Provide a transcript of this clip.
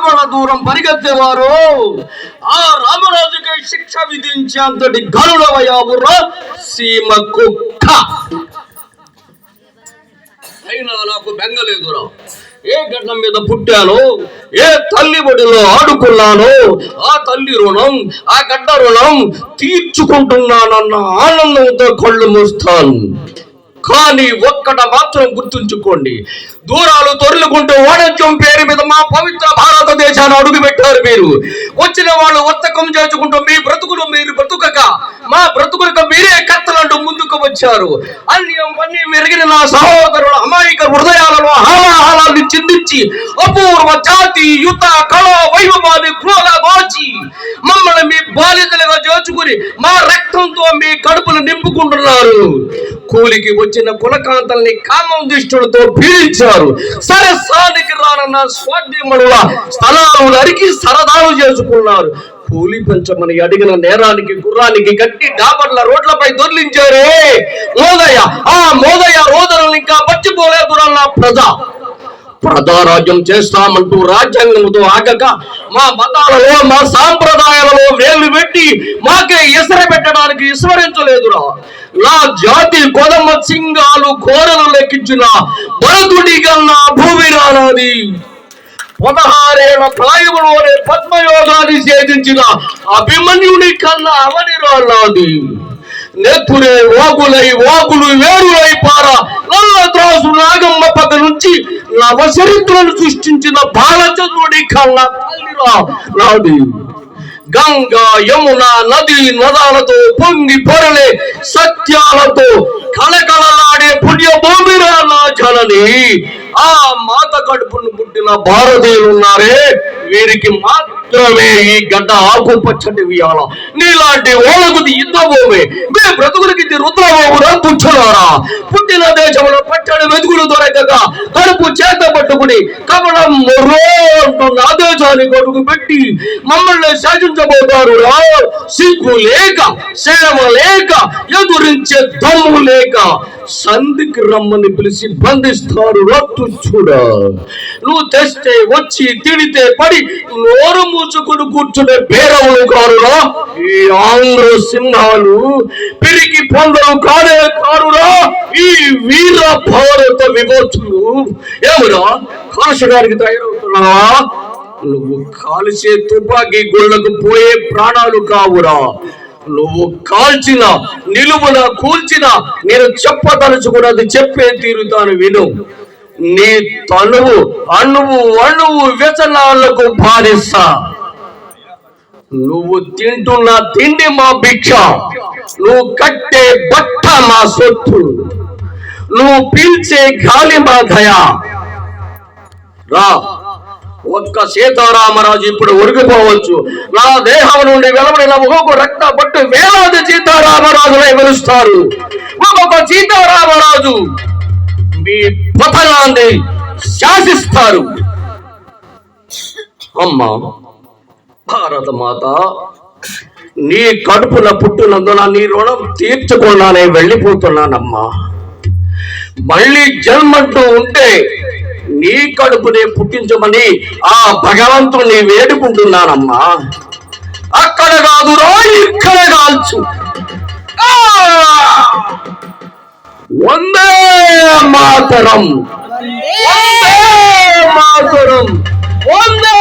మైళ్ళ దూరం పరిగెత్తేవారు ఆ రామరాజుకి శిక్ష విధించేంతటి గరుడవయావురా సీమ కుక్క. అయినా నాకు బెంగలేదురా. ఏ గడ్డం మీద పుట్టాను, ఏ తల్లి ఒడిలో ఆడుకున్నాను, ఆ తల్లి రుణం, ఆ గడ్డ రుణం తీర్చుకుంటున్నానన్న ఆనందంతో కళ్ళు మూస్తాను. కానీ ఒక్కట మాత్రం గుర్తుంచుకోండి, దూరాలు తొరులుకుంటూ వాణిజ్యం పేరు మీద మా పవిత్ర భారతదేశాన్ని అడుగు పెట్టారు మీరు. వచ్చిన వాళ్ళు వర్తకం చేసుకుంటూ మీ బ్రతుకులు మీరు బ్రతుకక మా బ్రతుకులకు మీరే కత్తలంటూ ముందుకు వచ్చారు. అన్ని మెరిగిన నా సహోదరుల అమాయక హృదయాలలో హాలాహాలాన్ని చిందించి అపూర్వ జాతి యుత కళ వైభవాన్ని క్రోలగోచి మమ్మల్ని మీ బాలికలుగా చేర్చుకుని మా రక్తంతో మీ కడుపులు నింపుకుంటున్నారు. కూలికి వచ్చిన కులకాంతల్ని కామం దిష్టులతో పీడించారు. సరసానికి రానన్న స్వాధ్యముల స్థలాలు నరికి సరదాలు చేసుకున్నారు. కూలి పెంచమని అడిగిన నేరానికి గుర్రానికి గట్టి డాబర్ల రోడ్లపై దొర్లించారే మోదయ్య. ఆ మోదయ్య రోదనలు ఇంకా మర్చిపోలేదురన్న ప్రజారాజ్యం చేస్తామంటూ రాజ్యాంగంతో ఆగక మా మతాలలో మా సాంప్రదాయాలలో వేలు పెట్టి మాకే ఎసర పెట్టడానికి విస్మరించలేదురా. నా జాతి కొదమ సింగాలు కోరలు లెక్కించిన భరతుడి కన్నా భూమి రానాది. 16 ఏళ్ల ప్రాయములోనే పద్మయోగాన్ని ఛేదించిన అభిమన్యుడి కన్నా అవని రానాది. నెత్తురే వాగులు వేరులై పార నల్ల త్రాసు నాగమ్మ పక్క నుంచి నవచరిత్రను సృష్టించిన బాలచంద్రుడి కన్నా తల్లిరా నాది. గంగా యమున నది నదాలతో పొంగి పొరలే సత్యాలతో కళకళలాడే పుణ్యభూమిరా నా జనని. ఆ మాత కడుపును పుట్టిన భారతీయులున్నారే, వీరికి మాత్రమే ఈ గడ్డ ఆకుపచ్చటి వియాల. నీలాంటి ఓలగుది యుద్ధభూమి, మీ బ్రతుకులకి రుద్రబాబురా పుచ్చులారా. పుట్టిన దేశంలో పచ్చడి వెతుకులు దొరకక కడుపు చేత పట్టుకుని కమలం మొర్రోంటున్న ఆదేశాన్ని కొడుకు పెట్టి మమ్మల్ని శాసించబోతారు. సిగ్గు లేక, సేవ లేక, ఎదురించే దమ్ము లేక సంధికి రమ్మని పిలిచి బంధిస్తారు. రత్తు చూడ, నువ్వు తెస్తే వచ్చి తిడితే పడి నోరు మూచుకుని కూర్చునే బేరములు కారురా ఈ ఆంధ్ర సింహాలు. పిరికి పొందలు కారురా ఈ వీర భారత విమోచకులు. ఏమురా కాల్చడానికి తయారవుతున్నావా? నువ్వు కాల్చే తుపాకీ గుళ్ళకు పోయే ప్రాణాలు కావురా. నువ్వు కాల్చిన నిలువున కూల్చిన నేను చెప్పదలుచుకున్నది చెప్పే తీరుతాను విను. నీ తనువు అణువు వ్యసనాలకు బానిస. నువ్వు తింటున్న తిండి మా భిక్ష, నువ్వు కట్టే బట్ట మా సొత్తు, నువ్వు పీల్చే గాలి మా దయ. రా, ఒక్క సీతారామరాజు ఇప్పుడు ఉరిగిపోవచ్చు. నా దేహం నుండి వెలువడిన ఒక్కొక్క రక్త పట్టు వేలాది సీతారామరాజులై వెలుస్తారు. ఒక్కొక్క సీతారామరాజు మీ పతనాన్ని శాసిస్తారు. అమ్మా భారత మాత, నీ కడుపున పుట్టినందున నీ రుణం తీర్చకుండానే వెళ్ళిపోతున్నానమ్మా. మళ్ళీ జన్మంటూ ఉంటే నీ కడుపునే పుట్టించమని ఆ భగవంతుని వేడుకుంటున్నానమ్మా. అక్కడ కాదురా, ఇక్కడ కాల్చు. వందే మాతరం, వందే మాతరం, వందే